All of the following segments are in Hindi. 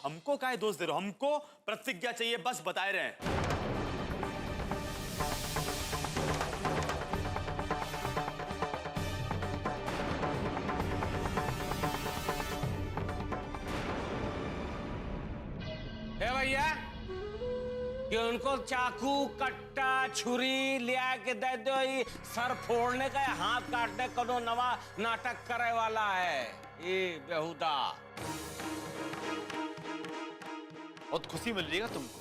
हमको काहे दोष दे रहे हो? हमको प्रतिज्ञा चाहिए, बस बताए रहे हैं। भैया कि उनको चाकू कट्टा छुरी लिया के दे दो, सर फोड़ने का हाथ काटने का नवा नाटक करे वाला है ये बेहुदा। बहुत खुशी मिल रही है तुमको।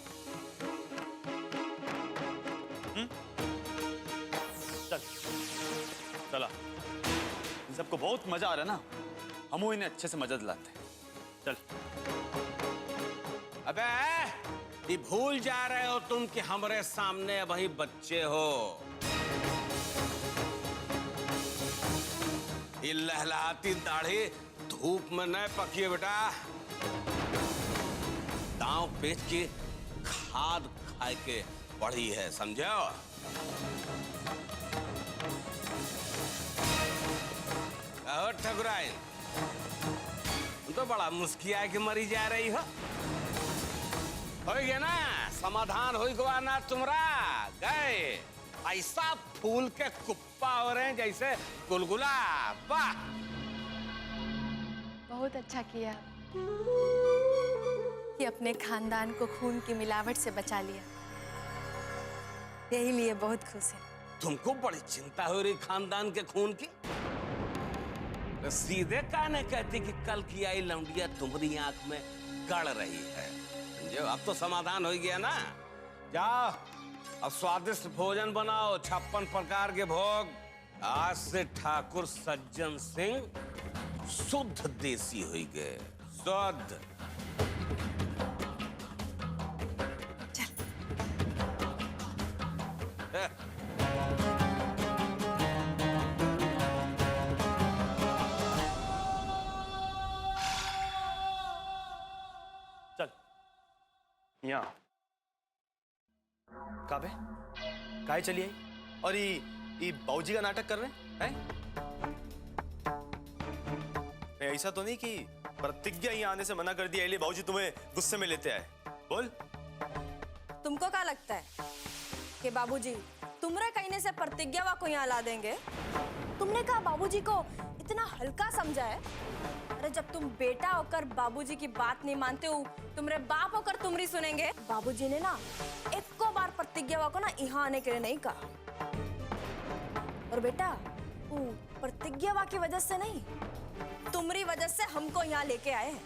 चल चला, इन सबको बहुत मजा आ रहा है ना, हम इन्हें अच्छे से मजा दिलाते हैं। चल। अबे ये भूल जा रहे हो तुम कि हमारे सामने वही बच्चे हो। ये लहलहाती दाढ़ी धूप में न पकी है बेटा, दांव बेच के खाद खाए के बढ़ी है, समझो? ठकुराइन तुम तो बड़ा मुस्किया के मरी जा रही हो। हो गया ना समाधान, हो गया ना तुम्हारा? गए ऐसा फूल के कुप्पा हो रहे हैं जैसे गुलगुला। वाह, बहुत अच्छा किया कि अपने खानदान को खून की मिलावट से बचा लिया, यही लिए बहुत खुश है। तुमको बड़ी चिंता हो रही खानदान के खून की? तो सीधे काने कहती कि कल की आई लौंडिया तुम्हारी आंख में गड़ रही है, समझो? अब तो समाधान हो गया ना। जाओ अब स्वादिष्ट भोजन बनाओ, 56 प्रकार के भोग। आज से ठाकुर सज्जन सिंह शुद्ध देसी हो गए, शुद्ध। चल यहाँ काबे काहे चली आई? और ये बाबूजी का नाटक कर रहे हैं? ऐसा तो नहीं कि प्रतिज्ञा यहाँ आने से मना कर दिया इसलिए बाबूजी तुम्हें गुस्से में लेते आए? बोल। तुमको क्या लगता है कि बाबूजी तुमरे कहने से प्रतिज्ञा को यहाँ ला देंगे? तुमने कहा बाबूजी को इतना हल्का समझा है? अरे जब तुम बेटा होकर बाबूजी की बात नहीं मानते हो, तुम्हारे बाप होकर तुमरी सुनेंगे? बाबूजी ने ना एक को बार प्रतिज्ञा को ना यहाँ आने के लिए नहीं कहा। और बेटा वो प्रतिज्ञा की वजह से नहीं, तुम्हारी वजह से हमको यहाँ लेके आए हैं।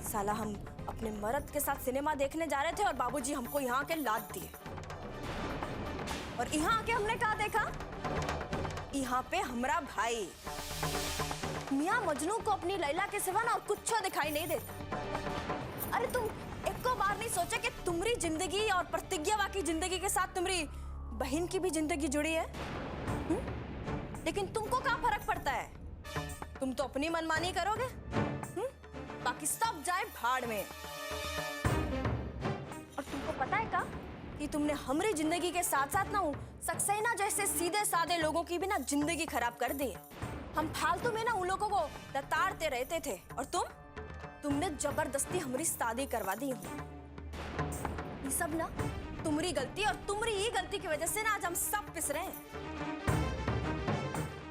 साला हम अपने मर्द के साथ सिनेमा देखने जा रहे थे और बाबूजी हमको यहाँ के लाद दिए। और यहाँ आके हमने क्या देखा? यहाँ पे हमारा भाई मियाँ मजनू को अपनी लैला के सिवा ना कुछ दिखाई नहीं देता। अरे तुम एक को बार नहीं सोचे कि तुम्हारी जिंदगी और प्रतिज्ञा की जिंदगी के साथ तुम्हारी बहन की भी जिंदगी जुड़ी है? लेकिन तुमको क्या फर्क पड़ता है? तुम तो अपनी मनमानी करोगे, बाकी सब जाए भाड़ में। और तुमको पता है क्या कि तुमने हमारी जिंदगी के साथ साथ ना सक्सेना जैसे सीधे साधे लोगों की भी ना जिंदगी खराब कर दी। हम फालतू में ना उन लोगों को लताड़ते रहते थे और तुमने जबरदस्ती हमारी शादी करवा दी। ये सब ना तुम्हारी गलती और तुम्हारी ही गलती की वजह से ना आज हम सब पिस रहे हैं।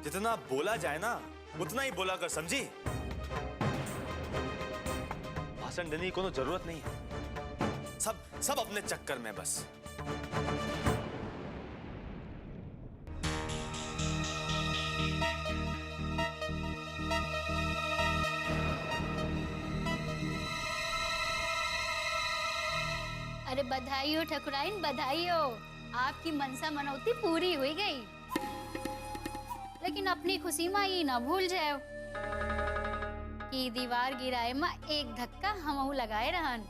जितना बोला जाए ना उतना ही बोला कर, समझी? भाषण देने की कोनो जरूरत नहीं है। सब अपने चक्कर में बस। अरे बधाई हो ठकुराइन, बधाई हो, आपकी मनसा मनौती पूरी हुई गई। लेकिन अपनी खुशी में ये ना भूल जाओ कि दीवार गिराए में एक धक्का हमहू लगाए रहन।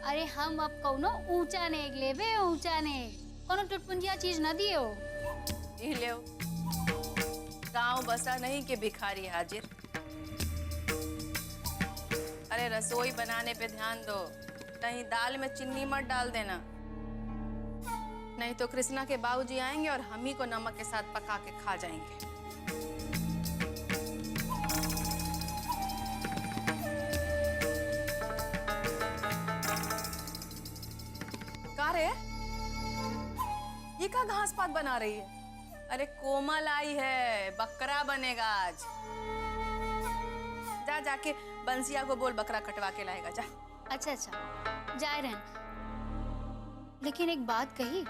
अरे हम अब कौनो ऊंचा नेग लेबे, ऊंचा नेग कोनो टुटपुंजिया चीज न दियो। ले गांव बसा नहीं कि भिखारी हाजिर। अरे रसोई बनाने पे ध्यान दो, कहीं दाल में चीनी मत डाल देना, नहीं तो कृष्णा के बाबूजी आएंगे और हम ही को नमक के साथ पका के खा जाएंगे। क्या घास पात बना रही है? अरे कोमल आई है, बकरा बनेगा आज। जा जाके बंसिया को बोल बकरा कटवा के लाएगा, जा। अच्छा जाए रहन, लेकिन एक बात कही,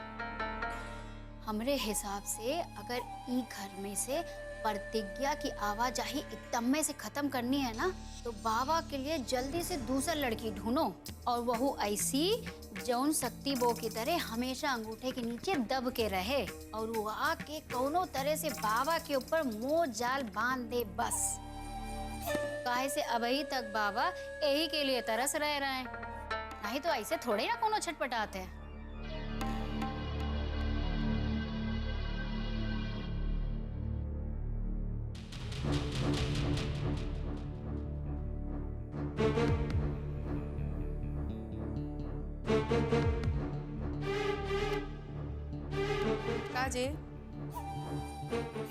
हमरे हिसाब से अगर ई घर में से प्रतिज्ञा की आवाजाही एकदम में से खत्म करनी है ना, तो बाबा के लिए जल्दी से दूसरा लड़की ढूंढो, और वह ऐसी जौन शक्ति बो की तरह हमेशा अंगूठे के नीचे दब के रहे, और वो आके कोनो तरह से बाबा के ऊपर मोह जाल बांध दे बस। काहे से अभी तक बाबा यही के लिए तरस रहे हैं, नहीं तो ऐसे थोड़े ना कोनो छटपटाते हैं। काजी,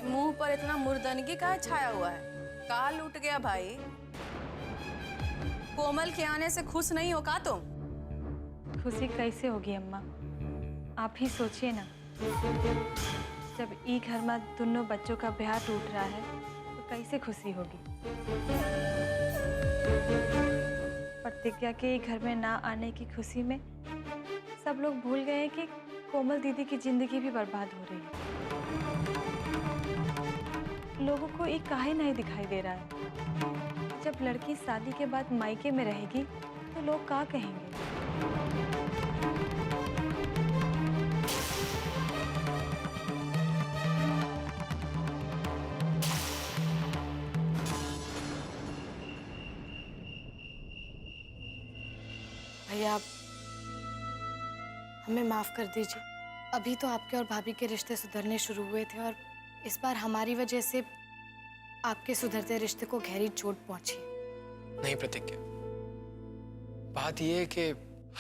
मुंह पर इतना मुर्दनगी का छाया हुआ है? काल लूट गया भाई। कोमल के आने से खुश नहीं हो का तुम? खुशी कैसे होगी अम्मा, आप ही सोचिए ना, जब ई घर में दोनों बच्चों का ब्याह टूट रहा है तो कैसे खुशी होगी। प्रतिज्ञा के घर में ना आने की खुशी में सब लोग भूल गए कि कोमल दीदी की जिंदगी भी बर्बाद हो रही है। लोगों को ये काहे नहीं दिखाई दे रहा है, जब लड़की शादी के बाद मायके में रहेगी तो लोग क्या कहेंगे। भैया आप हमें माफ कर दीजिए। अभी तो आपके और भाभी के रिश्ते सुधरने शुरू हुए थे, और इस बार हमारी वजह से आपके सुधरते रिश्ते को गहरी चोट पहुंची। नहीं प्रतिज्ञा, बात यह है कि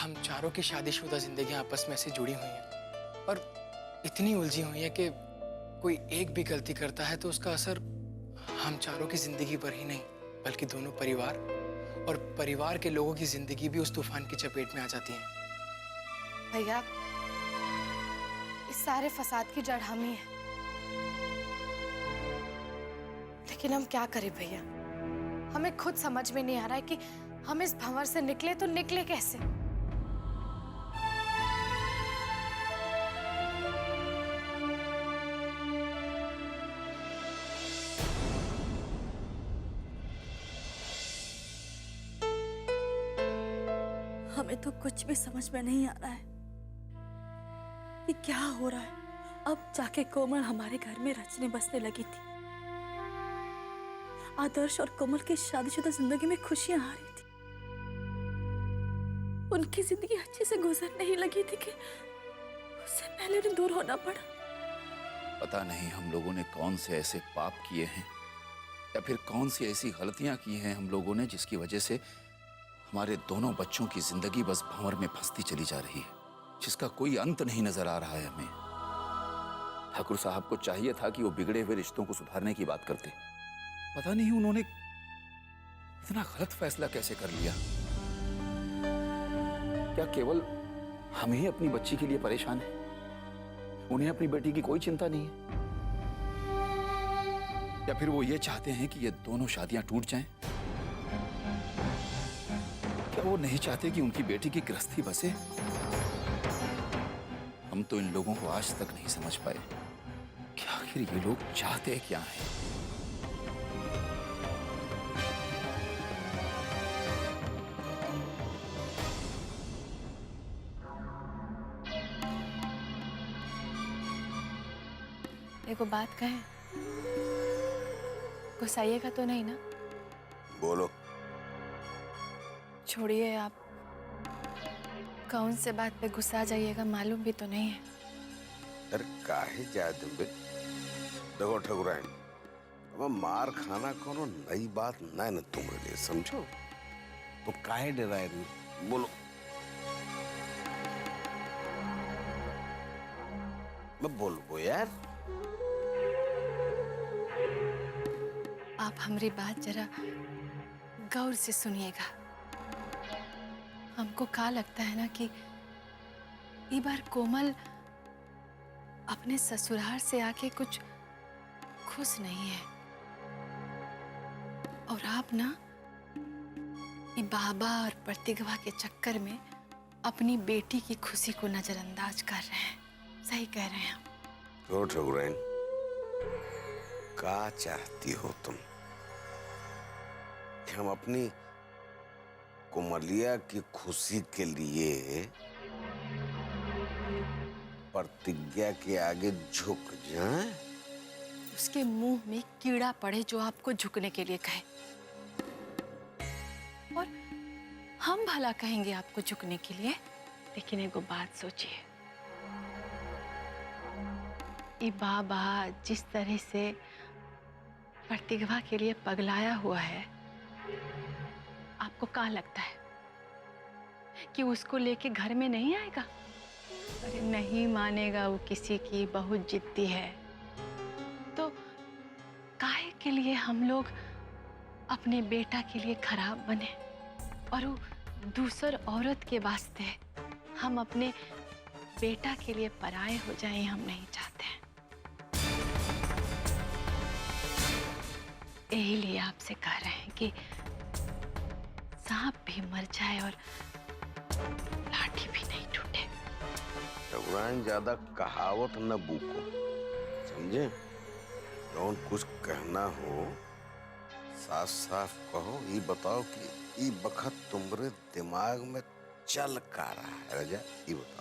हम चारों की शादीशुदा जिंदगियां आपस में ऐसे जुड़ी हुई हैं और इतनी उलझी हुई है कि कोई एक भी गलती करता है तो उसका असर हम चारों की जिंदगी पर ही नहीं बल्कि दोनों परिवार और परिवार के लोगों की जिंदगी भी उस तूफान की चपेट में आ जाती है। भैया इस सारे फसाद की जड़ हम ही हैं, लेकिन हम क्या करें भैया, हमें खुद समझ में नहीं आ रहा है कि हम इस भंवर से निकले तो निकले कैसे। हमें तो कुछ भी समझ में नहीं आ रहा है कि क्या हो रहा है। अब जाके कोमल हमारे घर में रचने बसने लगी थी, आदर्श और कोमल की शादीशुदा जिंदगी में खुशियां आ रही थी, उनकी जिंदगी अच्छे से गुजरने ही लगी थी कि उससे पहले उन्हें दूर होना पड़ा। पता नहीं हम लोगों ने कौन से ऐसे पाप किए हैं या फिर कौन सी ऐसी गलतियां की हैं हम लोगों ने जिसकी वजह से हमारे दोनों बच्चों की जिंदगी बस भंवर में फंसती चली जा रही है, जिसका कोई अंत नहीं नजर आ रहा है हमें। ठाकुर साहब को चाहिए था कि वो बिगड़े हुए रिश्तों को सुधारने की बात करते, पता नहीं उन्होंने इतना गलत फैसला कैसे कर लिया। क्या केवल हम ही अपनी बच्ची के लिए परेशान हैं? उन्हें अपनी बेटी की कोई चिंता नहीं है? या फिर वो ये चाहते हैं कि ये दोनों शादियां टूट जाएं? क्या वो नहीं चाहते कि उनकी बेटी की गृहस्थी बसे? हम तो इन लोगों को आज तक नहीं समझ पाए कि आखिर ये लोग चाहते क्या हैं। एगो बात कहें, गुस्साइएगा तो नहीं ना? बोलो। छोड़िए, आप कौन से बात पे गुस्सा जाइएगा मालूम भी तो नहीं है। अरे काहे जाए तुम बे? देखो ठकुराइन, अब मार खाना कोनो नई बात ना है ना तुम्हारे लिए, समझो? तो काहे डराए रही? बोलो। मैं बोलो यार। आप हमारी बात जरा गौर से सुनिएगा। हमको क्या लगता है ना कि इस बार कोमल अपने ससुराल से आके कुछ खुश नहीं है। और आप ना ये बाबा और प्रतिभा के चक्कर में अपनी बेटी की खुशी को नजरअंदाज कर रहे हैं। सही कह रहे हैं आप। क्यों ठकुराइन, क्या चाहती हो तुम? कि हम अपनी कुमलिया की खुशी के लिए प्रतिज्ञा के आगे झुक जाएं? उसके मुंह में कीड़ा पड़े जो आपको झुकने के लिए कहे, और हम भला कहेंगे आपको झुकने के लिए। लेकिन एगो बात सोचिए, ये बाबा जिस तरह से प्रतिभा के लिए पगलाया हुआ है, आपको क्या लगता है कि उसको लेके घर में नहीं आएगा? अरे नहीं मानेगा वो किसी की, बहुत जिद्दी है। तो काहे के लिए हम लोग अपने बेटा के लिए खराब बने, और वो दूसर औरत के वास्ते हम अपने बेटा के लिए पराये हो जाएं, हम नहीं चाहते हैं। यही लिए आपसे कह रहे हैं कि सांप भी मर जाए और लाठी भी नहीं टूटे। ठकुराइन, ज्यादा कहावत न बूको, समझे? जौन कुछ कहना हो साफ साफ कहो। ये बताओ कि ये बखत तुम्हारे दिमाग में चल का रहा है राजा? ये बताओ।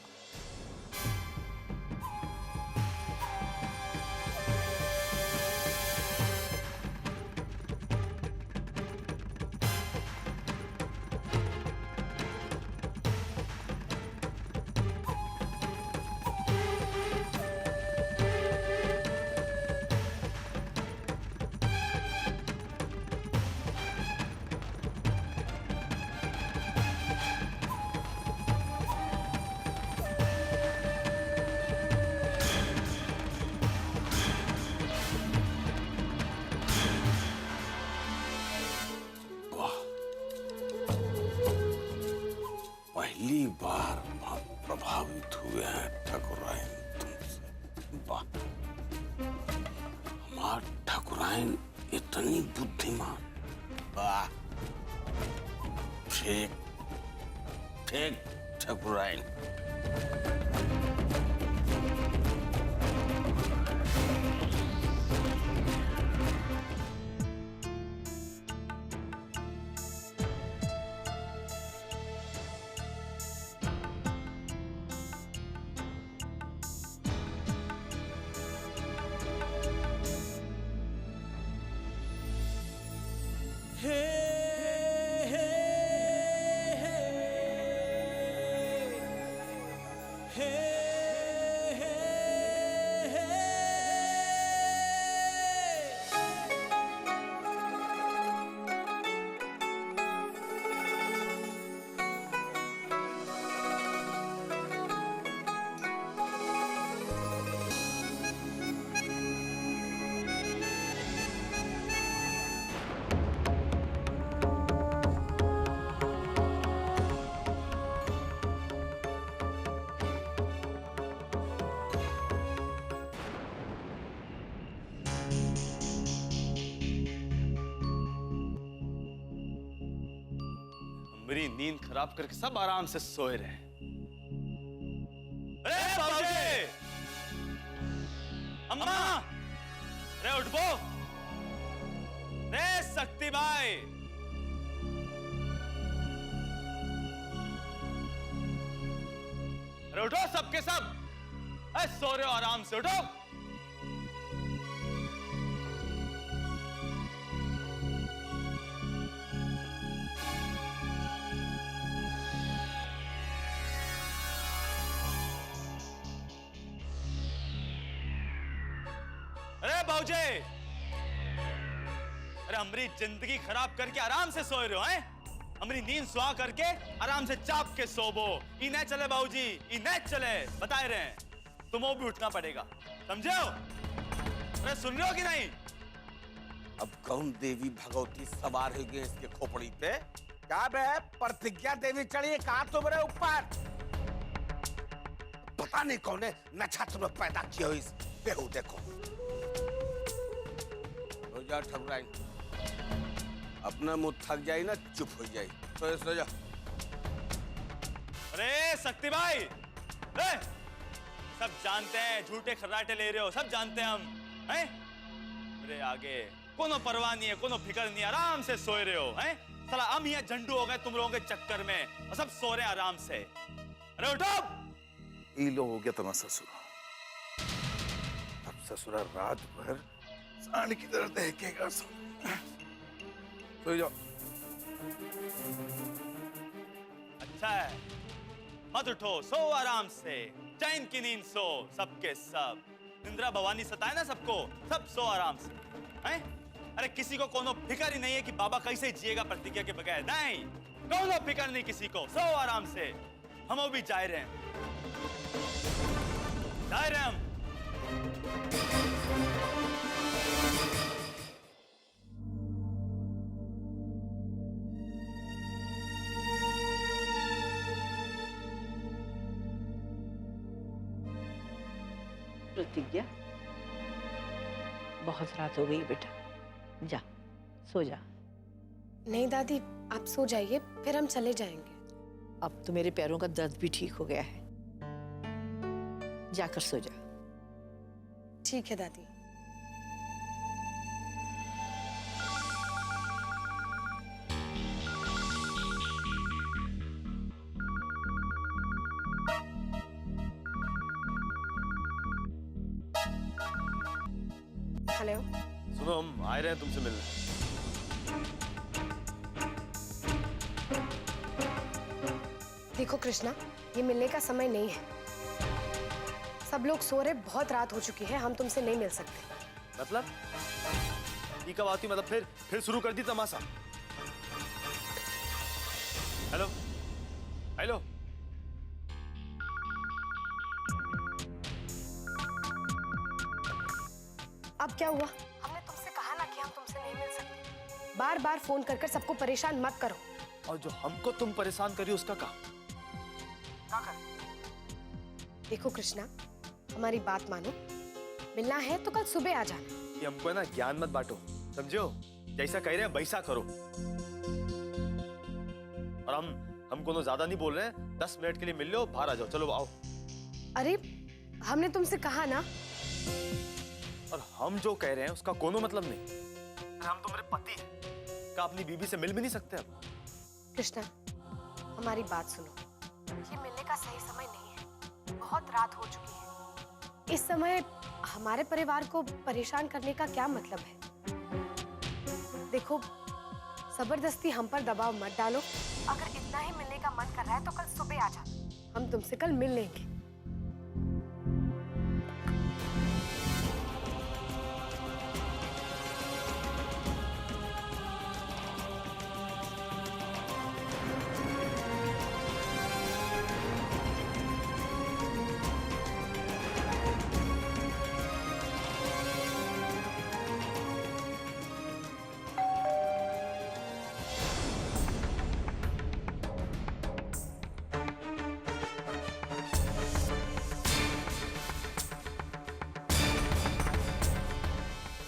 पहली बार प्रभावित हुए हैं ठकुराइन तुमसे। वाह, हमार ठकुराइन इतनी बुद्धिमान। वाह, ठीक ठीक ठकुराइन। मेरी नींद खराब करके सब आराम से सोए रहे। अरे बाबूजी! अम्मा! अरे उठो! रे शक्ति भाई! अरे उठो सबके सब! अरे सो रहे हो आराम से, उठो! अरे बाबूजी! अरे हमारी जिंदगी खराब करके आराम से सोए रहे हो, हैं? हमारी नींद सुहा करके आराम से चाप के सोबो। ई नहीं चले बाबूजी, ई नहीं चले, बता रहे हैं। तुम्हें भी उठना पड़ेगा, समझे हो? अरे सुन रहे हो कि नहीं? अब कौन देवी भगवती सवार हो गई इसके खोपड़ी पे? क्या बे, प्रतिज्ञा देवी चढ़ी है कहा तुम्हारे ऊपर? पता नहीं कौन है नक्षत्र में पैदा किया हो इस बेहू देखो। हो जा ठकुराइन, अपना मुंह थक जाए ना चुप हो जाए। सो जा। अरे शक्ति भाई, सब जानते हैं झूठे खर्राटे ले रहे हो, सब जानते हैं हम हैं। अरे आगे कोनो परवाह नहीं है, कोनो फिक्र नहीं, आराम से सोए रहे हो हैं। साला हम यहाँ झंडू हो गए तुम लोगों के चक्कर में और सब सो रहे हैं आराम से। अरे उठो। ये लो हो गया तुम्हारा ससुरा। अब ससुरा रात भर सांड की तरह देखेगा। सो जाओ। अच्छा है, मत उठो, सो आराम से, चैन की नींद सो सबके सब। इंदिरा भवानी सताए ना सबको, सब सो आराम से हैं? अरे किसी को कोनो फिक्र ही नहीं है कि बाबा कैसे जिएगा प्रतिज्ञा के बगैर। नहीं, कोनो फिक्र नहीं किसी को, सो आराम से। हम भी जा रहे हैं, जा रहे हैं हम। प्रतिज्ञा, बहुत रात हो गई बेटा, जा सो जा। नहीं दादी, आप सो जाइए, फिर हम चले जाएंगे। अब तो मेरे पैरों का दर्द भी ठीक हो गया है, जाकर सो जा। ठीक है दादी। हेलो, सुनो, हम आए रहे हैं तुमसे मिलने। देखो कृष्णा, ये मिलने का समय नहीं है। सब लोग सो रहे, बहुत रात हो चुकी है, हम तुमसे नहीं मिल सकते। मतलब ये कब आती, मतलब फिर शुरू कर दी तमाशा। हेलो हेलो, अब क्या हुआ? हमने तुमसे कहा ना कि हम तुमसे नहीं मिल सकते। बार बार फोन कर कर सबको परेशान मत करो। और जो हमको तुम परेशान करी उसका क्या कर? देखो कृष्णा, हमारी बात मानो, मिलना है तो कल सुबह आ जाना। ये हमको है ना ज्ञान मत बांटो, समझो? जैसा कह रहे हैं वैसा करो। और हम कोनो ज्यादा नहीं बोल रहे हैं, 10 मिनट के लिए मिल लो, बाहर आ जाओ, चलो आओ। अरे हमने तुमसे कहा ना। और हम जो कह रहे हैं उसका कोनो मतलब नहीं। हम तुम्हारे पति हैं, क्या अपनी बीवी से मिल भी नहीं सकते अब? कृष्णा, हमारी बात सुनो, ये मिलने का सही समय नहीं है, बहुत रात हो चुकी है। इस समय हमारे परिवार को परेशान करने का क्या मतलब है? देखो, जबरदस्ती हम पर दबाव मत डालो। अगर इतना ही मिलने का मन कर रहा है तो कल सुबह आ जाना, हम तुमसे कल मिल लेंगे।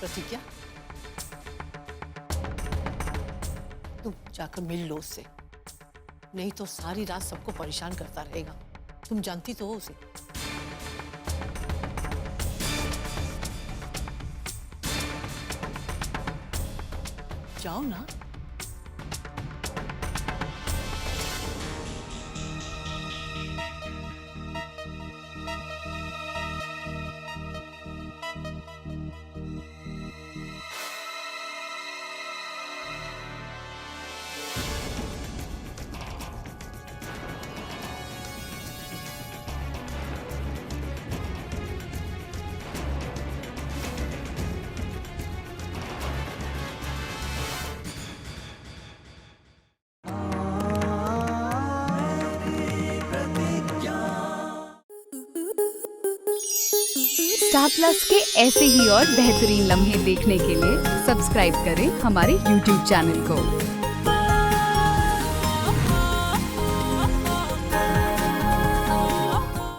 प्रतिज्ञा, तुम जाकर मिल लो उससे, नहीं तो सारी रात सबको परेशान करता रहेगा। तुम जानती तो हो उसे। जाओ ना। स्टार प्लस के ऐसे ही और बेहतरीन लम्हे देखने के लिए सब्सक्राइब करें हमारे YouTube चैनल को।